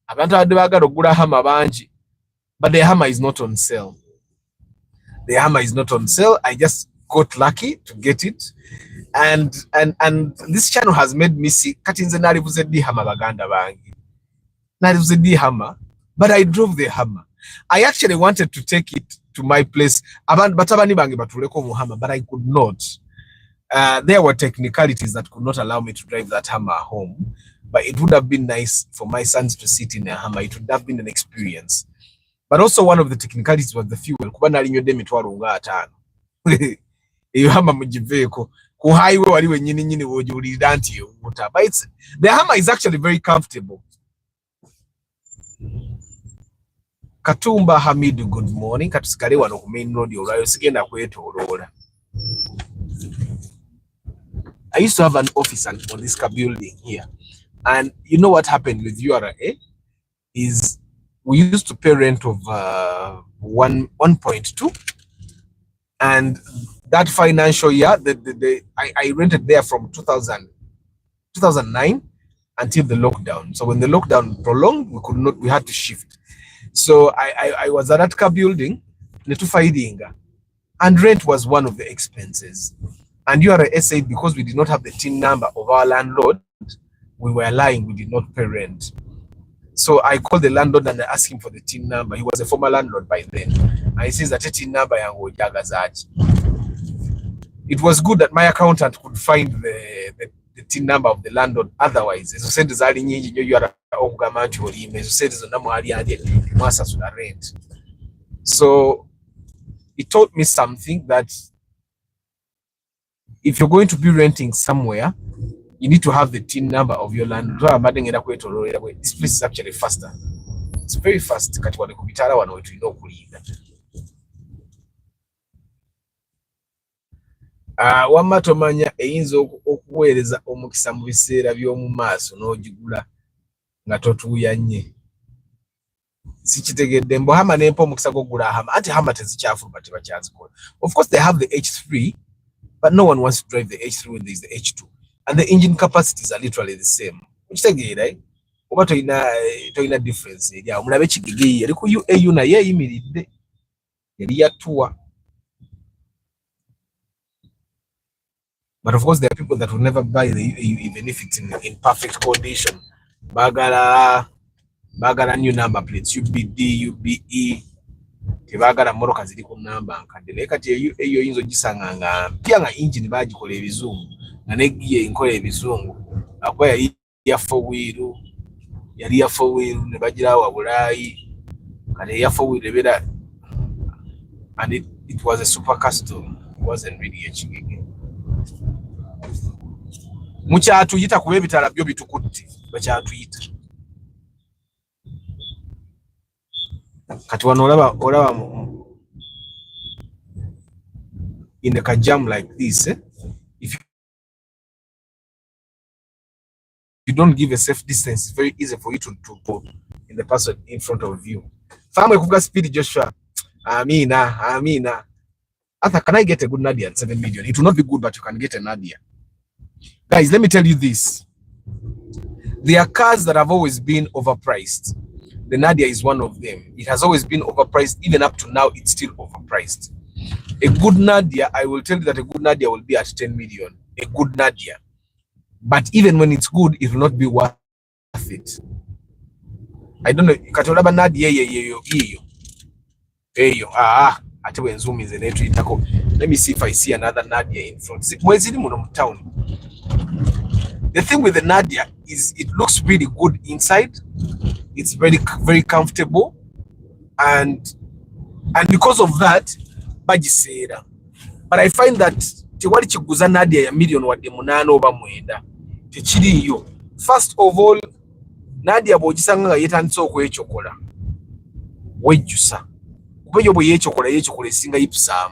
Hammer banji, but the Hammer is not on sale. The Hammer is not on sale. I just got lucky to get it. And this channel has made me see katinze nalibuze di Hammer baganda bangi. Nalibuze di Hammer, but I drove the Hammer. I actually wanted to take it to my place, but I could not. There were technicalities that could not allow me to drive that Hammer home, but it would have been nice for my sons to sit in a Hammer. It would have been an experience. But also one of the technicalities was the fuel. Kuba nali nyode mitwaro nga 5. Iyo Hammer mujiveko ku highway waliwe nyini wojulira nti uta. But the Hammer is actually very comfortable. Katumba Hamidu, good morning. Katusikale wano ku main road olwayo sigenda kwetoloola. I used to have an office on this car building here. And you know what happened with URA is we used to pay rent of 1.2, and that financial year, I rented there from 2009 until the lockdown. So when the lockdown prolonged, we had to shift. So I was at that car building, and rent was one of the expenses. And URA said because we did not have the TIN number of our landlord, we were lying, we did not pay rent. So I called the landlord and I asked him for the TIN number. He was a former landlord by then. And he says that TIN number. It was good that my accountant could find the TIN number of the landlord. Otherwise, as you said, rent. So it taught me something, that if you're going to be renting somewhere, you need to have the TIN number of your landlord. This place is actually faster. It's very fast. Wamma tomanya eyinza okuweereza omukisa mu biseera by'omu maaso n'ogigula nga totuuya nnye. Sikitegedde mbu Hammer n'empa omukisa gw'ogula Hammer. Anti Hammer tezikyafuluma tebakyazikola. Of course they have the H3, but no one wants to drive the H3 when there's the H2. And the engine capacities are literally the same. Ukitegeera oba toyina difference eri awo. Mulabe Kigege yali ku UAU naye eyimiridde yali yatuwa. But of course, there are people that will never buy the UAU even if it's in perfect condition. Bagala new number plates, UBD, UBE. Tebagala moroka ziri ku number nkadde. Naye kati eyo yinzo gisanga nga mpya nga engine bagikola ebizungu. Na negiye inkola ebizungu. Akwa yali ya four wheel ne bagira wa Bulaayi. Kale ya four wheel ebera, and it was a super custom. It wasn't really a Kigege. Mukyatuyita kuba ebitala byo bitukutte bakyatuyita. Kati wano olaba in a jam like this, if you don't give a safe distance, it's very easy for you to go in the person in front of you. Famwe kuga speed Joshua. Amina. Arthur, can I get a good Nadia at 7 million? It will not be good, but you can get a Nadia. Guys, let me tell you this. There are cars that have always been overpriced. The Nadia is one of them. It has always been overpriced. Even up to now, it's still overpriced. A good Nadia, I will tell you that a good Nadia will be at 10 million. A good Nadia. But even when it's good, it will not be worth it. I don't know. Katolaba Nadia, let me see if I see another Nadia in front. The thing with the Nadia is it looks really good inside. It's very, very comfortable, and because of that, bagisera. But I find that tewali kiguza Nadia ya million wadde 8 oba 9 tekiriyo. First of all, Nadia bwogisanga nga yetandise okwechokola wejjusa kuba bwe yechokola esinga yipsam.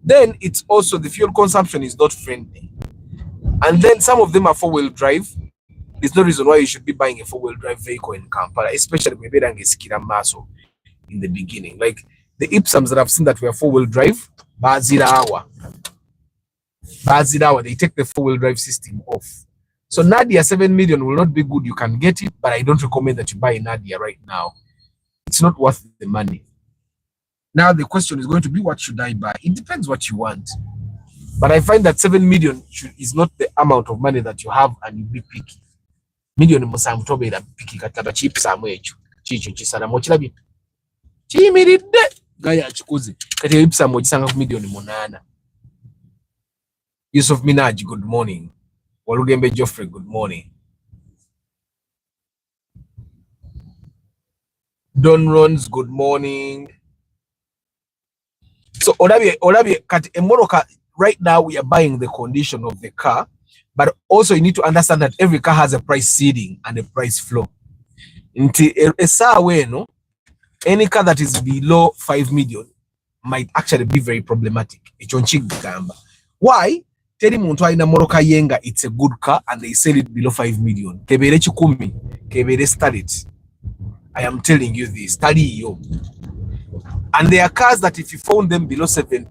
Then it's also the fuel consumption is not friendly. And then some of them are 4-wheel drive. there's no reason why you should be buying a 4-wheel drive vehicle in Kampala, especially with Bedangeskira Maso in the beginning. Like the Ipsums that I've seen that were 4-wheel drive, Bazirawa, they take the 4-wheel drive system off. So Nadia 7 million will not be good. You can get it, but I don't recommend that you buy a Nadia right now. It's not worth the money. Now the question is going to be, what should I buy? It depends what you want. But I find that 7 million is not the amount of money that you have and you be picky. Million musamutobera picky kataba cheap samwecho. Chicho chisala mochirabi. Chimiridde gaya chikuzi. Kati ipsa mojisanga ku million 8. Yusuf Minaj, good morning. Walugembe Geoffrey, good morning. Don Rons, good morning. So Olabi kati emoroka, right now we are buying the condition of the car, but also you need to understand that every car has a price ceiling and a price floor. Any car that is below 5 million might actually be very problematic. Why? Teri muntu alina moroka yenga, it's a good car and they sell it below 5 million. Kebere chikumi, kebere study it. I am telling you this, study yo. And there are cars that if you found them below 7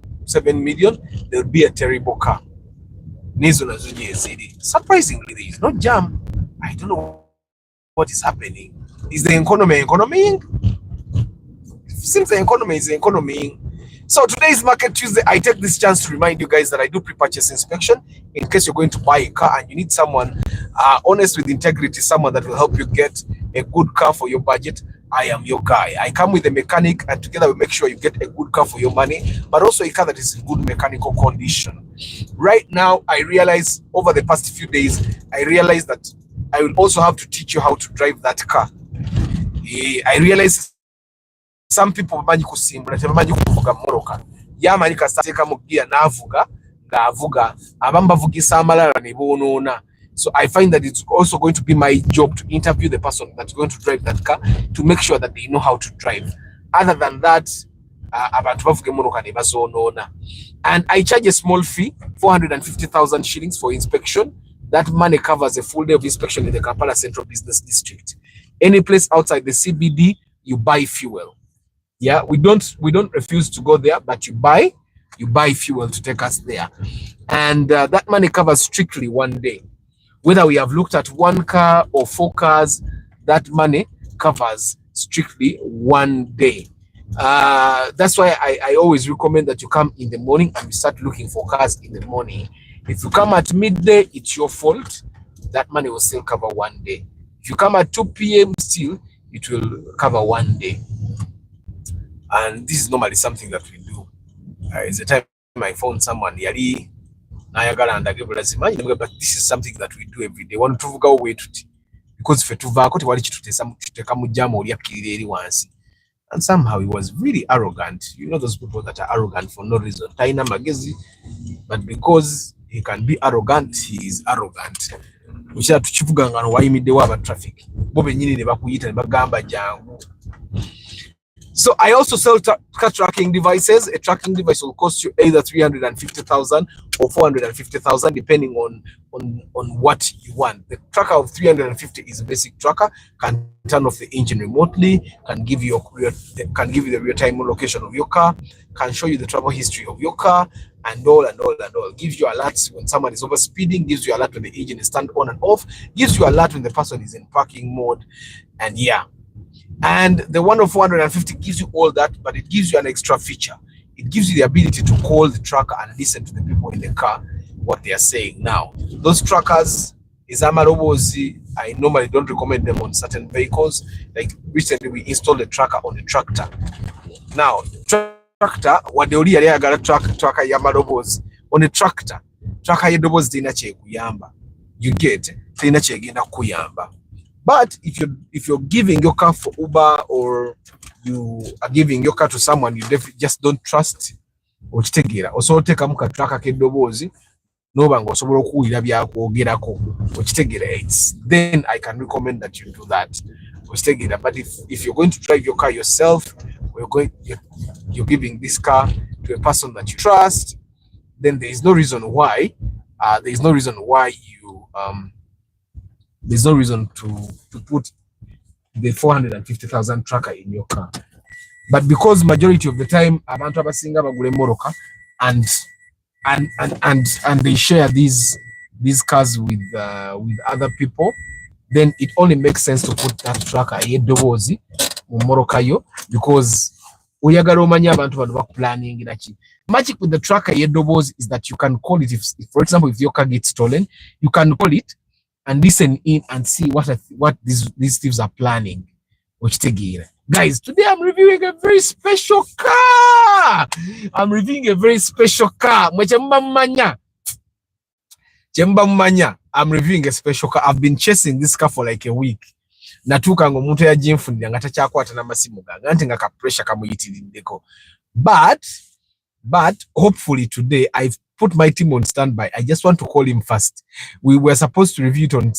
million, there will be a terrible car. Surprisingly, there is no jam. I don't know what is happening. Is the economy? Seems the economy is the economy. So today is Market Tuesday. I take this chance to remind you guys that I do pre-purchase inspection in case you're going to buy a car and you need someone honest with integrity, someone that will help you get a good car for your budget. I am your guy. I come with a mechanic and together we make sure you get a good car for your money, but also a car that is in good mechanical condition. Right now, I realize over the past few days, I realize that I will also have to teach you how to drive that car. I realize some people bamanyi kusimbula tebamanyi kuvuga moroka yamanyi kasateka mu gear navuga ngaavuga abamu bavugisa amalala ne bonoona. So I find that it's also going to be my job to interview the person that's going to drive that car to make sure that they know how to drive. Other than that, abantu bavuga moroka ne bazonoona. And I charge a small fee, 450,000 shillings for inspection. That money covers a full day of inspection in the Kampala Central Business District. Any place outside the CBD, you buy fuel. Yeah, we don't refuse to go there, but you buy fuel to take us there, and that money covers strictly one day. Whether we have looked at 1 car or 4 cars, that money covers strictly one day. That's why I always recommend that you come in the morning and you start looking for cars in the morning. If you come at midday, it's your fault. That money will still cover one day. If you come at 2 p.m. still, it will cover one day. And this is normally something that we do. It's the time I found someone, but this is something that we do every day. Want to go away to because and somehow he was really arrogant. You know those people that are arrogant for no reason. But because he can be arrogant, he is arrogant. Traffic. So I also sell car tracking devices. A tracking device will cost you either 350,000 or 450,000, depending on what you want. The tracker of 350 is a basic tracker, can turn off the engine remotely, can give you the real-time location of your car, can show you the travel history of your car, and all. Gives you alerts when someone is over speeding, gives you alert when the engine is turned on and off, gives you alert when the person is in parking mode, and yeah. And the one of 450 gives you all that, but it gives you an extra feature. It gives you the ability to call the tracker and listen to the people in the car, what they are saying. Now, those trackers, I normally don't recommend them on certain vehicles. Like recently, we installed a tracker on a tractor. Now, tractor, what they already got a tracker yamarobos on a tractor. Tracker yadobos dina che kuyamba. You get dina che gina kuyamba. But if you're giving your car for Uber or you are giving your car to someone you definitely just don't trust, also take a tracker kedobozi no bango sobola okuwulira byakwogerako okitegeera, then I can recommend that you do that. But if you're going to drive your car yourself, or you're giving this car to a person that you trust, then there is no reason why you there's no reason to put the 450,000 tracker in your car. But because majority of the time abantu abasinga bagula emmoroka and they share these cars with other people, then it only makes sense to put that tracker ey'eddoboozi mu mmoroka yo, because oyagala omanye abantu bano bakuplanning naki. Magic with the tracker ey'eddoboozi is that you can call it, if for example if your car gets stolen, you can call it and listen in and see what these thieves are planning. Guys, today I'm reviewing a very special car. I'm reviewing a very special car. I'm reviewing a special car. I've been chasing this car for like a week. Natuka ngo muntu ya jinfunira nga takyakwata n'amasimu gange anti nga ka pressure kamuyitiriddeko. But hopefully today I've put my team on standby. I just want to call him first. We were supposed to review it on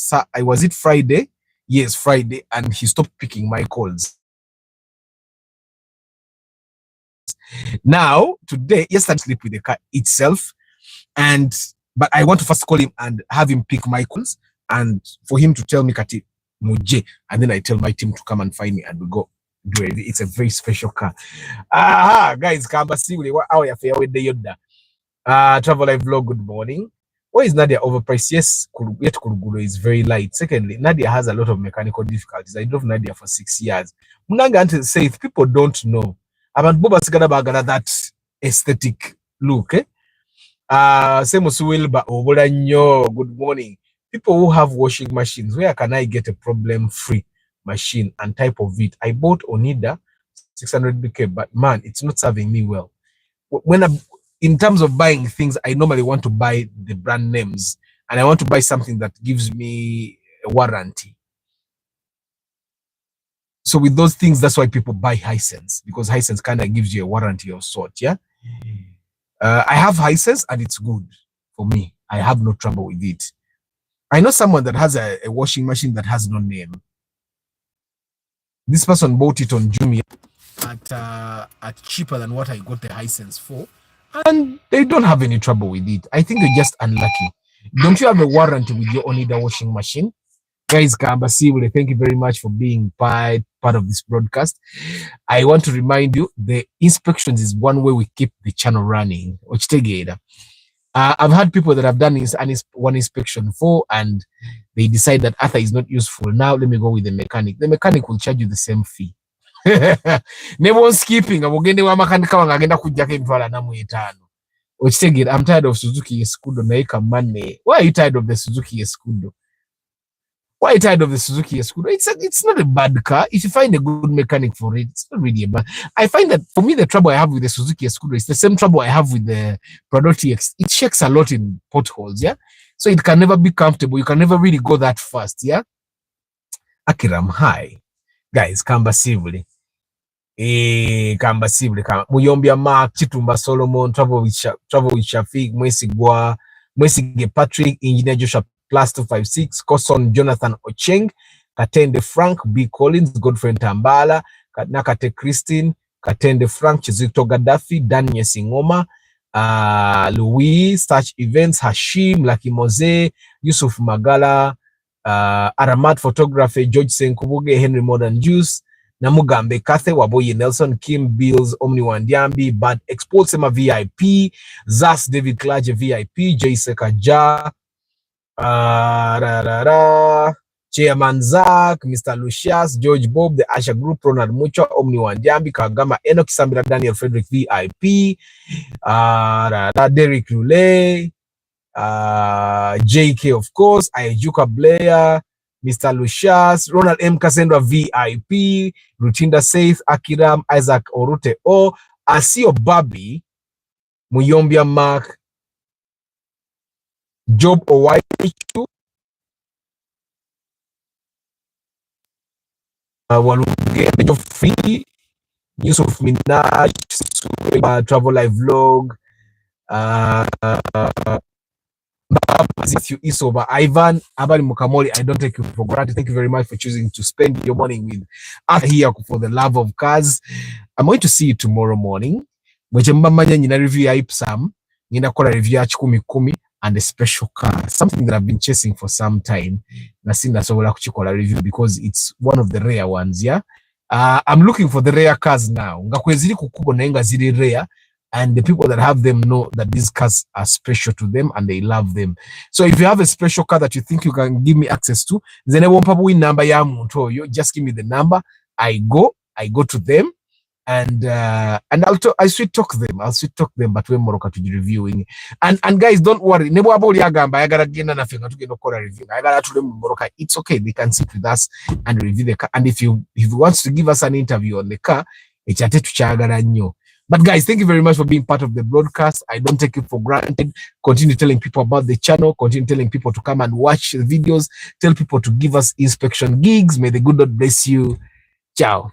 was it Friday? Yes, Friday, and he stopped picking my calls. Now, today, yesterday, I sleep with the car itself, but I want to first call him and have him pick my calls, and for him to tell me Kati Muje, and then I tell my team to come and find me, and we go do it. It's a very special car. Guys, kamba siwule wa awa ya fair with the yoda. Travel live vlog. Good morning. Why is Nadia overpriced? Yes, yet Kuruguro is very light. Secondly, Nadia has a lot of mechanical difficulties. I drove Nadia for 6 years. Munanga say if people don't know about Boba Sigada Bagada, that aesthetic look, same as Wilba Obolanyo. Good morning. People who have washing machines, where can I get a problem-free machine and type of it? I bought Onida 600 BK, but man, it's not serving me well. In terms of buying things, I normally want to buy the brand names, and I want to buy something that gives me a warranty. So with those things, that's why people buy Hisense, because Hisense kind of gives you a warranty of sort. Yeah, I have Hisense and it's good for me. I have no trouble with it. I know someone that has a washing machine that has no name. This person bought it on Jumia at cheaper than what I got the Hisense for, and they don't have any trouble with it. I think they're just unlucky. Don't you have a warranty with your Onida washing machine? Guys, Kamba Siwule, thank you very much for being part of this broadcast. I want to remind you, the inspections is one way we keep the channel running. I've had people that have done one inspection for, and they decide that Arthur is not useful. Now let me go with the mechanic. The mechanic will charge you the same fee. Never skipping. I'm tired of Suzuki Escudo. Why are you tired of the Suzuki Escudo? Why are you tired of the Suzuki Escudo? It's not a bad car. If you find a good mechanic for it, it's not really a bad. I find that for me, the trouble I have with the Suzuki Escudo is the same trouble I have with the Prado TX. It shakes a lot in potholes, yeah? So it can never be comfortable. You can never really go that fast, yeah? Akiram, hi. Guys, Kamba Sivuli. Kamba Sivuli. Muyombia Mark, Chitumba Solomon, Travel with Shafiq, Mwesigwe Patrick, Engineer Joshua plus 256, Koson Jonathan Ocheng, Katende Frank, B. Collins, Godfrey Tambala, Nakate Christine, Katende Frank, Chizito Gaddafi, Daniel Singoma, Louis, Starch Events, Hashim, Lucky Mose, Yusuf Magala, Aramat Photography, George Senkubuge, Henry Modern Juice, Namugambe Kathe, Waboye Nelson, Kim Bills, Omni Wandiambi, Bad Exposema VIP, Zas David Klaje VIP, Jay Sekaja, Chairman Zach, Mr. Lucius, George Bob, the Asha Group, Ronald Mucho, Omni Wandiambi, Kagama, Enoch Sambira, Daniel Frederick VIP, Derek Rule, JK, of course, Ayajuka Blair, Mr. Lucius, Ronald M. Cassandra VIP, Rutinda Saith, Akiram, Isaac Orute, Asio Babi, Muyombia Mark, Job Owaichu, Waluge, Job Free, Yusuf Minaj, Travel Live Vlog, you Isoba, Ivan, Abali Mukamoli, I don't take you for granted. Thank you very much for choosing to spend your morning with us here for the love of cars. I'm going to see you tomorrow morning. Review Ipsam, Nina Kora review Kumi Kumi, and a special car, something that I've been chasing for some time. Nasinda sobola kuchikola review because it's one of the rare ones, yeah. I'm looking for the rare cars now. Ngakwezili kukubo na nga zili rare, and the people that have them know that these cars are special to them and they love them. So if you have a special car that you think you can give me access to, then I won't probably number ya muntu oyo. Just give me the number. I go to them, and I sweet talk them. But when Moroka to reviewing, and guys, don't worry. Nebo aboli agamba ayagala genda na fenga tugenda kola review. Ayagala to them Moroka. It's okay. They can sit with us and review the car. And if he wants to give us an interview on the car, echate tuchagala nyo. But guys, thank you very much for being part of the broadcast. I don't take it for granted. Continue telling people about the channel. Continue telling people to come and watch the videos. Tell people to give us inspection gigs. May the good Lord bless you. Ciao.